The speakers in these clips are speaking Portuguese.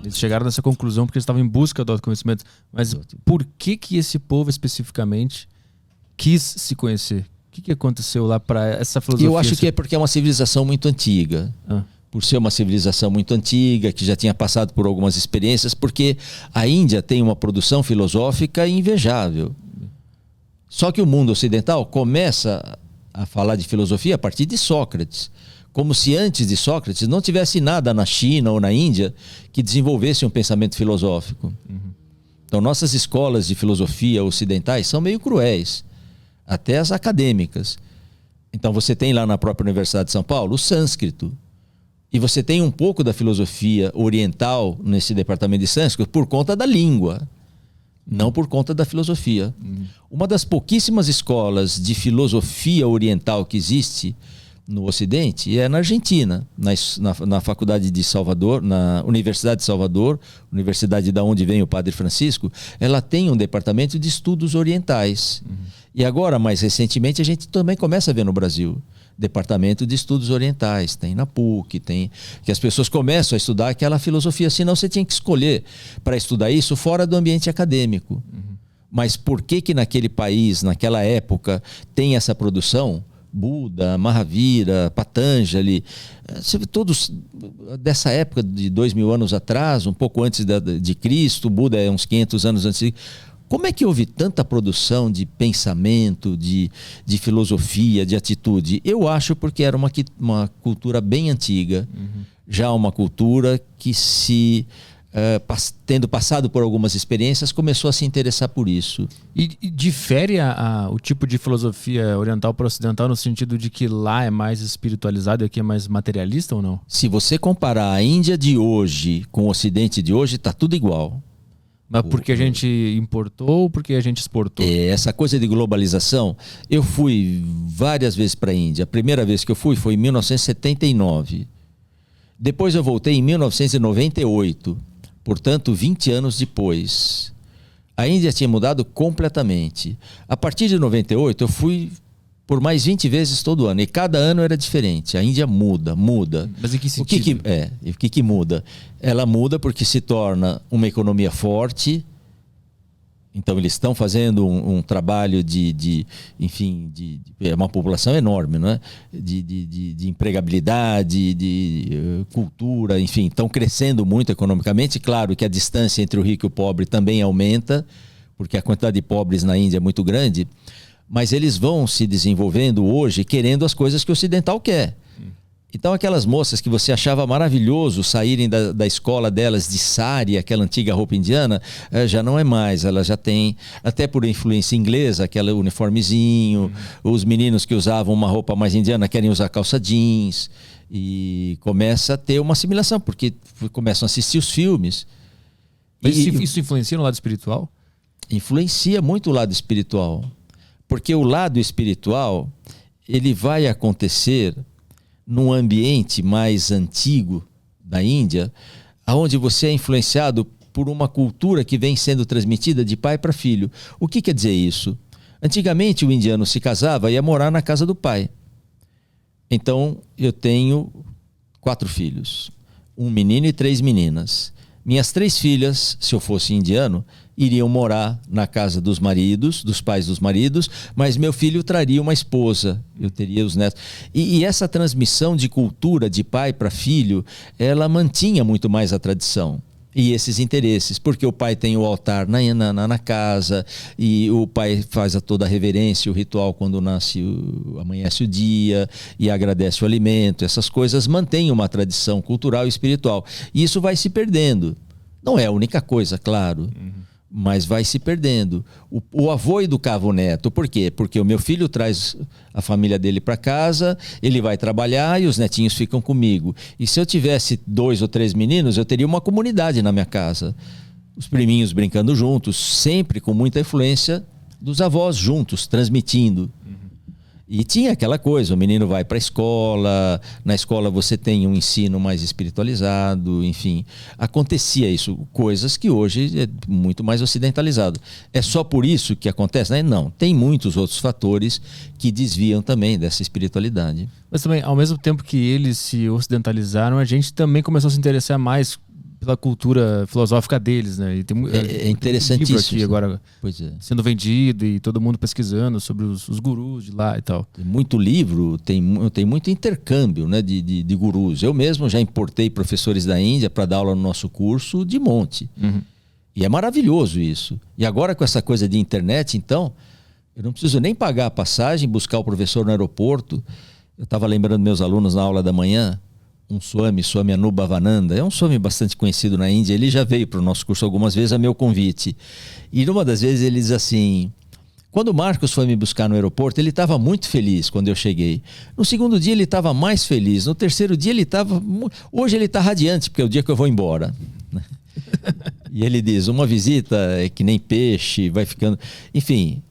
Eles chegaram nessa conclusão porque eles estavam em busca do autoconhecimento. Mas por que esse povo especificamente quis se conhecer? O que aconteceu lá para essa filosofia? Eu acho que é porque é uma civilização muito antiga. Por ser uma civilização muito antiga, que já tinha passado por algumas experiências, porque a Índia tem uma produção filosófica invejável. Só que o mundo ocidental começa a falar de filosofia a partir de Sócrates. Como se antes de Sócrates não tivesse nada na China ou na Índia que desenvolvesse um pensamento filosófico. Então nossas escolas de filosofia ocidentais são meio cruéis, até as acadêmicas. Então você tem lá na própria Universidade de São Paulo o sânscrito. E você tem um pouco da filosofia oriental nesse departamento de sânscrito por conta da língua, não por conta da filosofia. Uma das pouquíssimas escolas de filosofia oriental que existe no Ocidente é na Argentina, na Faculdade de Salvador, na Universidade de Salvador, universidade da onde vem o Padre Francisco, ela tem um departamento de estudos orientais. E agora, mais recentemente, a gente também começa a ver no Brasil departamento de estudos orientais, tem na PUC, tem que as pessoas começam a estudar aquela filosofia, senão você tinha que escolher para estudar isso fora do ambiente acadêmico. Mas por que naquele país, naquela época, tem essa produção? Buda, Mahavira, Patanjali, todos dessa época de 2000 anos atrás, um pouco antes de Cristo, Buda é uns 500 anos antes. Como é que houve tanta produção de pensamento, de filosofia, de atitude? Eu acho porque era uma cultura bem antiga, já uma cultura que tendo passado por algumas experiências, começou a se interessar por isso. E difere o tipo de filosofia oriental para ocidental no sentido de que lá é mais espiritualizado e aqui é mais materialista ou não? Se você comparar a Índia de hoje com o Ocidente de hoje, está tudo igual. Mas porque a gente importou ou porque a gente exportou? Essa coisa de globalização, eu fui várias vezes para a Índia. A primeira vez que eu fui foi em 1979. Depois eu voltei em 1998. Portanto, 20 anos depois. A Índia tinha mudado completamente. A partir de 98, eu fui por mais 20 vezes todo ano. E cada ano era diferente. A Índia muda. Mas em que sentido? O que muda? Ela muda porque se torna uma economia forte. Então eles estão fazendo um trabalho enfim, é uma população enorme, não é? De empregabilidade, de cultura, enfim, estão crescendo muito economicamente. Claro que a distância entre o rico e o pobre também aumenta, porque a quantidade de pobres na Índia é muito grande, mas eles vão se desenvolvendo hoje querendo as coisas que o ocidental quer. Então aquelas moças que você achava maravilhoso saírem da escola delas de sari, aquela antiga roupa indiana, já não é mais. Ela já tem, até por influência inglesa, aquele uniformezinho. Os meninos que usavam uma roupa mais indiana querem usar calça jeans. E começa a ter uma assimilação, porque começam a assistir os filmes. Mas isso influencia no lado espiritual? Influencia muito o lado espiritual. Porque o lado espiritual, ele vai acontecer num ambiente mais antigo da Índia, onde você é influenciado por uma cultura que vem sendo transmitida de pai para filho. O que quer dizer isso? Antigamente o indiano se casava e ia morar na casa do pai. Então eu tenho 4 filhos, um menino e 3 meninas. Minhas 3 filhas, se eu fosse indiano, iriam morar na casa dos maridos, dos pais dos maridos, mas meu filho traria uma esposa, eu teria os netos. E essa transmissão de cultura de pai para filho, ela mantinha muito mais a tradição e esses interesses, porque o pai tem o altar na casa, e o pai faz toda a reverência, o ritual quando amanhece o dia, e agradece o alimento. Essas coisas mantêm uma tradição cultural e espiritual. E isso vai se perdendo. Não é a única coisa, claro. Mas vai se perdendo. O avô educava o neto. Por quê? Porque o meu filho traz a família dele para casa, ele vai trabalhar e os netinhos ficam comigo. E se eu tivesse 2 ou 3 meninos, eu teria uma comunidade na minha casa. Os priminhos brincando juntos, sempre com muita influência dos avós juntos, transmitindo. E tinha aquela coisa, o menino vai para a escola, na escola você tem um ensino mais espiritualizado, enfim. Acontecia isso, coisas que hoje é muito mais ocidentalizado. É só por isso que acontece? Né? Não, tem muitos outros fatores que desviam também dessa espiritualidade. Mas também, ao mesmo tempo que eles se ocidentalizaram, a gente também começou a se interessar mais pela cultura filosófica deles, né? E tem, é interessantíssimo. Tem livro aqui agora pois é. sendo vendido e todo mundo pesquisando sobre os gurus de lá e tal. Tem muito livro, tem muito intercâmbio, né, de gurus. Eu mesmo já importei professores da Índia para dar aula no nosso curso de monte. Uhum. E é maravilhoso isso. E agora com essa coisa de internet, então, eu não preciso nem pagar a passagem, buscar o professor no aeroporto. Eu estava lembrando meus alunos na aula da manhã, um Swami Anubhavananda, é um Swami bastante conhecido na Índia, ele já veio para o nosso curso algumas vezes a meu convite. E numa das vezes ele diz assim, quando o Marcos foi me buscar no aeroporto, ele estava muito feliz quando eu cheguei. No segundo dia ele estava mais feliz, no terceiro dia ele estava... Hoje ele está radiante, porque é o dia que eu vou embora. E ele diz, uma visita é que nem peixe, vai ficando... Enfim,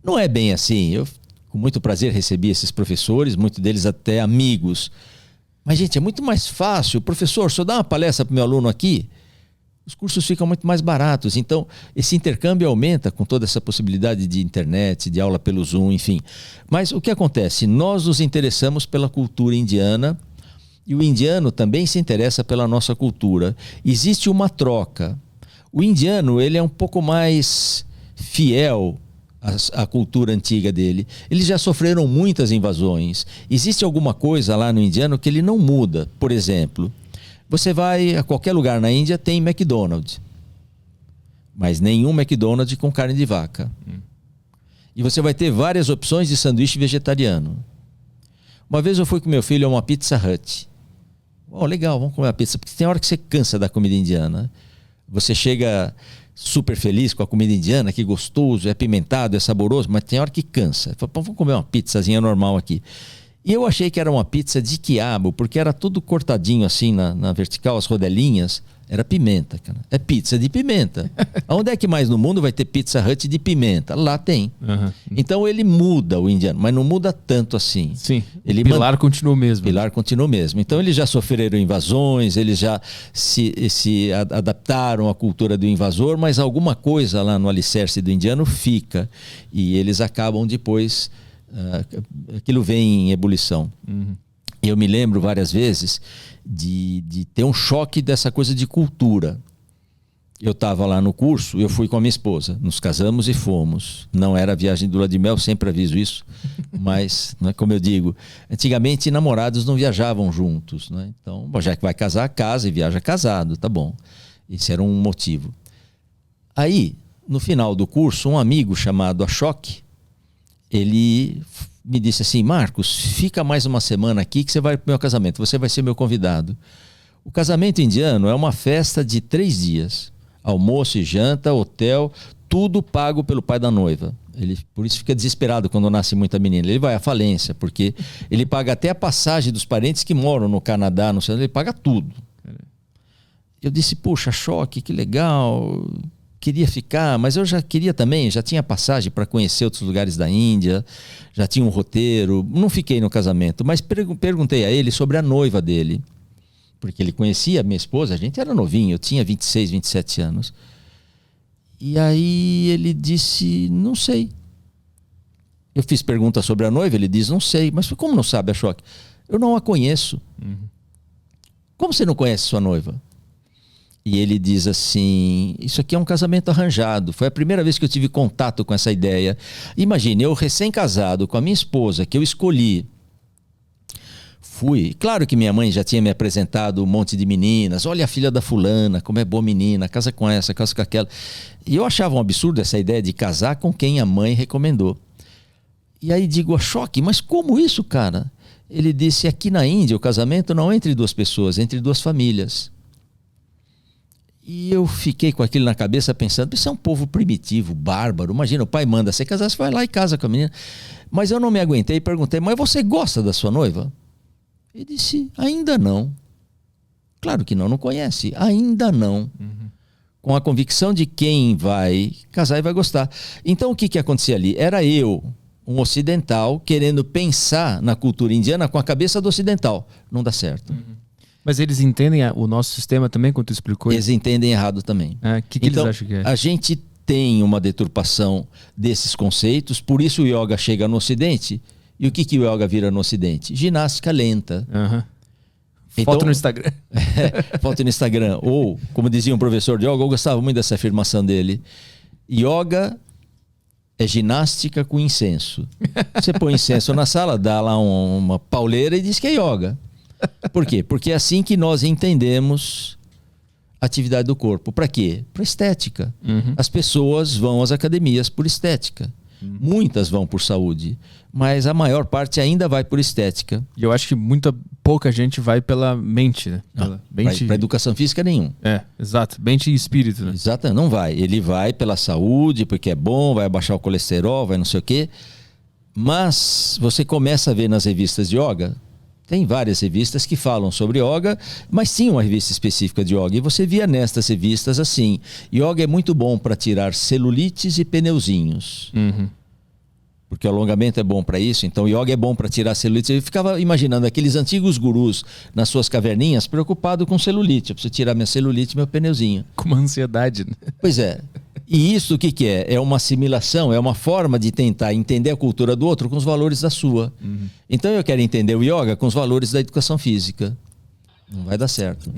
não é bem assim. Eu com muito prazer recebi esses professores, muitos deles até amigos. Mas, gente, é muito mais fácil. Professor, se eu dar uma palestra para o meu aluno aqui, os cursos ficam muito mais baratos. Então, esse intercâmbio aumenta com toda essa possibilidade de internet, de aula pelo Zoom, enfim. Mas o que acontece? Nós nos interessamos pela cultura indiana e o indiano também se interessa pela nossa cultura. Existe uma troca. O indiano, ele é um pouco mais fiel a cultura antiga dele. Eles já sofreram muitas invasões. Existe alguma coisa lá no indiano que ele não muda. Por exemplo, você vai a qualquer lugar na Índia, tem McDonald's. Mas nenhum McDonald's com carne de vaca. E você vai ter várias opções de sanduíche vegetariano. Uma vez eu fui com meu filho a uma Pizza Hut. Oh, legal, vamos comer uma pizza. Porque tem hora que você cansa da comida indiana. Você chega... super feliz com a comida indiana, que gostoso, é apimentado, é saboroso, mas tem hora que cansa. Vamos comer uma pizzazinha normal aqui. E eu achei que era uma pizza de quiabo, porque era tudo cortadinho assim na vertical, as rodelinhas. Era pimenta, cara. É pizza de pimenta. Aonde é que mais no mundo vai ter Pizza Hut de pimenta? Lá tem. Uhum. Então ele muda o indiano, mas não muda tanto assim. Sim, o pilar continua o mesmo. O pilar continua o mesmo. Então eles já sofreram invasões, eles já se adaptaram à cultura do invasor, mas alguma coisa lá no alicerce do indiano fica. E eles acabam depois... aquilo vem em ebulição. Uhum. Eu me lembro várias vezes de ter um choque dessa coisa de cultura. Eu estava lá no curso, eu fui com a minha esposa, nos casamos e fomos. Não era viagem do lua de mel, sempre aviso isso, mas, né, como eu digo, antigamente namorados não viajavam juntos, né? Então, já que vai casar, casa e viaja casado, tá bom. Esse era um motivo. Aí, no final do curso, um amigo chamado Ashok, ele me disse assim, Marcos, fica mais uma semana aqui que você vai para o meu casamento, você vai ser meu convidado. O casamento indiano é uma festa de 3 dias. Almoço e janta, hotel, tudo pago pelo pai da noiva. Ele, por isso fica desesperado quando nasce muita menina. Ele vai à falência, porque ele paga até a passagem dos parentes que moram no Canadá, no Canadá, ele paga tudo. Eu disse, puxa, choque, que legal... Queria ficar, mas eu já queria também, já tinha passagem para conhecer outros lugares da Índia, já tinha um roteiro, não fiquei no casamento, mas perguntei a ele sobre a noiva dele, porque ele conhecia a minha esposa, a gente era novinho, eu tinha 26, 27 anos. E aí ele disse, não sei. Eu fiz pergunta sobre a noiva, ele diz, não sei, mas como não sabe, Ashok? Eu não a conheço. Uhum. Como você não conhece sua noiva? E ele diz assim, isso aqui é um casamento arranjado. Foi a primeira vez que eu tive contato com essa ideia. Imagine, eu recém-casado com a minha esposa, que eu escolhi. Fui. Claro que minha mãe já tinha me apresentado um monte de meninas. Olha a filha da fulana, como é boa menina, casa com essa, casa com aquela. E eu achava um absurdo essa ideia de casar com quem a mãe recomendou. E aí digo, choque, mas como isso, cara? Ele disse, aqui na Índia o casamento não é entre 2 pessoas, é entre 2 famílias. E eu fiquei com aquilo na cabeça pensando, isso é um povo primitivo, bárbaro. Imagina, o pai manda você casar, você vai lá e casa com a menina. Mas eu não me aguentei e perguntei, mas você gosta da sua noiva? Ele disse, ainda não. Claro que não conhece, ainda não. Uhum. Com a convicção de quem vai casar e vai gostar. Então o que acontecia ali? Era eu, um ocidental, querendo pensar na cultura indiana com a cabeça do ocidental. Não dá certo. Uhum. Mas eles entendem o nosso sistema também, quando tu explicou? Eles entendem errado também. O que então, eles acham que é? A gente tem uma deturpação desses conceitos, por isso o yoga chega no Ocidente. E o que o yoga vira no Ocidente? Ginástica lenta. Uhum. Foto no Instagram. Foto no Instagram. Ou, como dizia um professor de yoga, eu gostava muito dessa afirmação dele. Yoga é ginástica com incenso. Você põe incenso na sala, dá lá uma pauleira e diz que é yoga. Por quê? Porque é assim que nós entendemos a atividade do corpo. Para quê? Para estética. As pessoas vão às academias por estética. Muitas vão por saúde, mas a maior parte ainda vai por estética. E eu acho que pouca gente vai pela mente, né? Para educação física, nenhum. Exato. Mente e espírito, né? Exato, não vai. Ele vai pela saúde, porque é bom, vai abaixar o colesterol, vai não sei o quê. Mas você começa a ver nas revistas de yoga, tem várias revistas que falam sobre yoga, mas tinha uma revista específica de yoga. E você via nestas revistas assim, yoga é muito bom para tirar celulites e pneuzinhos. Porque o alongamento é bom para isso, então yoga é bom para tirar celulite. Eu ficava imaginando aqueles antigos gurus nas suas caverninhas preocupados com celulite. Eu preciso tirar minha celulite e meu pneuzinho. Com uma ansiedade, né? Pois é. E isso o que é? É uma assimilação, é uma forma de tentar entender a cultura do outro com os valores da sua. Então eu quero entender o yoga com os valores da educação física. Não vai dar certo.